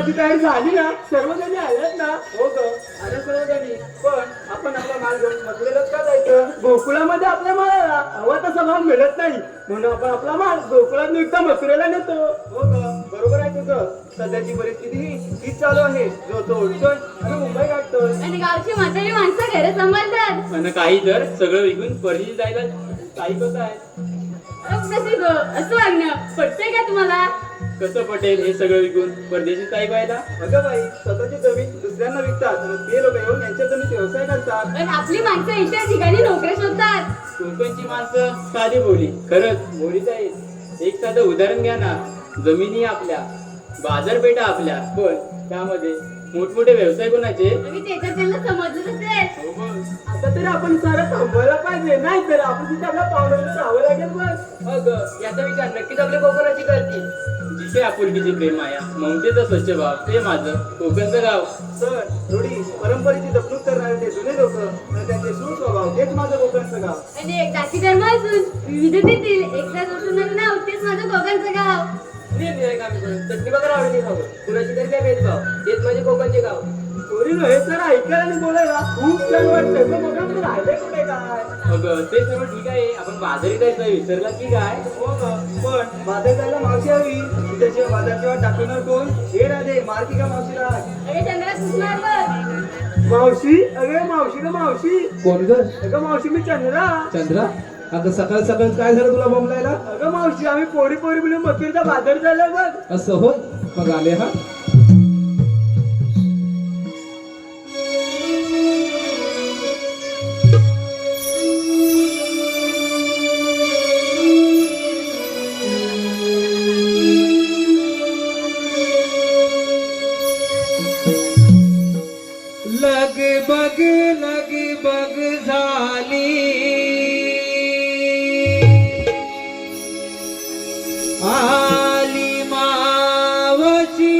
गोकुळाची तयारी झाली ना? सर्वजणी आल्यात ना? हो ग, आल्या सर्वजणी. पण आपण आपला माल घेऊन मथुरेलाच का जायचं? गोकुळामध्ये आपल्या मालाला हवा तसा भाव मिळत नाही, म्हणून आपण आपला माल गोकुळात निघता मथुरेला नेतो. हो ग, बरोबर आहे तुझं. सध्याची परिस्थिती हीच चालू आहे. जो तो उठतोय आणि मुंबई गाठतोय. आणि गावची म्हातारी माणसं घरे सांभाळतात. आणि काही तर सगळं विकून परदेशी जायला काही होत आहे. अप्रसिद्ध असं वागणं पटतंय का तुम्हाला? कसं पटेल हे सगळं विकून परदेशी ताई व्हायला? अगं बाई, स्वतःची जमीन दुसऱ्यांना विकतात आणि ते लोक येऊन यांच्या जमीन व्यवसाय करतात. पण आपली माणसं इतर ठिकाणी नोकऱ्या शोधतात. कोकणची माणसं साधी बोली, खरंच बोलीच आहे. एक साधं उदाहरण घ्या ना. जमिनी आपल्या, बाजारपेठा आपल्या, पण त्यामध्ये मोठमोठे व्यवसाय कोणाचे? आणि त्याच्यात त्यांना समजलं असेल. हो बघ. आता तरी आपण सारं थांबवायला पाहिजे, नाही तर आपण तिथे आपल्या पावलाला जावं लागेल. बस अगं, याचा विचार नक्कीच आपल्या कोकणाची करतील. जिथे आपुलकीची प्रेम आहे, ममतेचा स्वच्छ भाव, ते माझं कोकणचं गाव. सण, रूढी, परंपरेची जपणूक करणारे ते जुने लोक आणि त्यांचे सुस्वभाव तेच माझं कोकणचं गाव. आणि एक जाती धर्म असून विविधतेतील एकता जोडणारं नाव तेच माझं कोकणचं गाव. चटणी बघा आवडली खावं. कुणाची तरी काय भेदभाव तेच माझे कोकणचे गाव. पोरीनो हे सर ऐकायला आणि बोलायला खूप छान वाटतं. मग बघा तुम्ही राहिले कुठे काय? अगं ते सर्व ठीक आहे, आपण बाजारी जायचं विसरला की काय? हो का? पण बाजार जायला मावशी हवी. त्याशिवाय बाजारची वाट दाखवणार कोण? हे राधे, मारती का मावशीला? अरे चंद्रा सुचणार बघ. मावशी, अगे मावशी ग मावशी. कोण ग? अगं मावशी मी चंद्रा. चंद्रा, अगं सकाळ सकाळ काय झालं तुला बोंबलायला? अगं मावशी आम्ही पोरी पोरी म्हणून मथुरेचा बाजार झाला बघ. असं होय, मग आले हा. लगबग झाली, आली मावशी,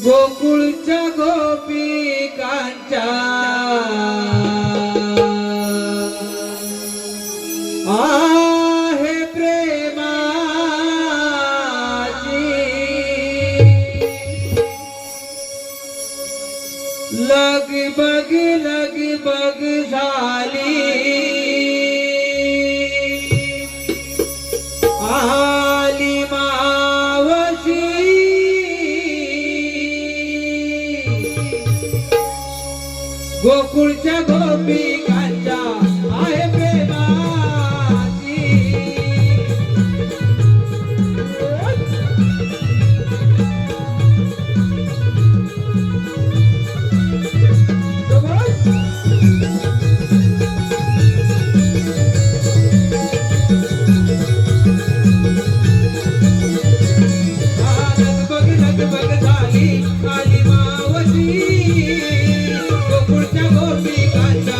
गोकुळच्या गोपिकांच्या आहे प्रेमाची लगबग झाली, आली मावशी, गोकुळच्या गोपिकांच्या आहे प्रेमाची. लगबग झाली, आली मावशी, गोकुळच्या गोपिकांच्या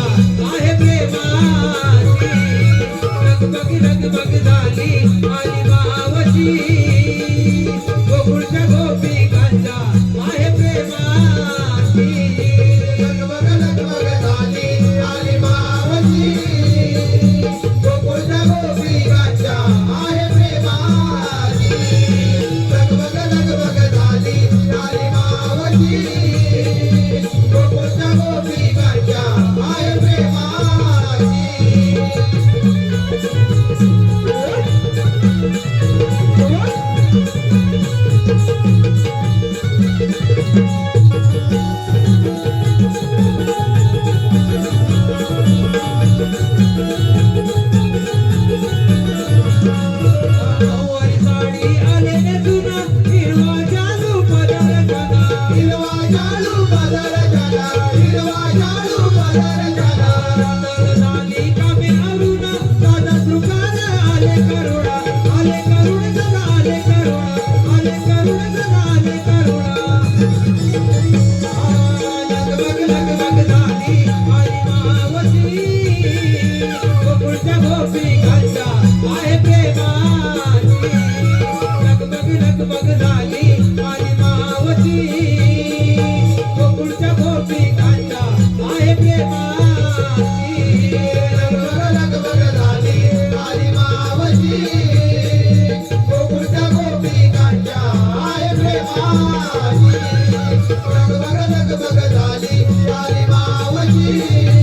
लगबग लगबग झाली आली मावशी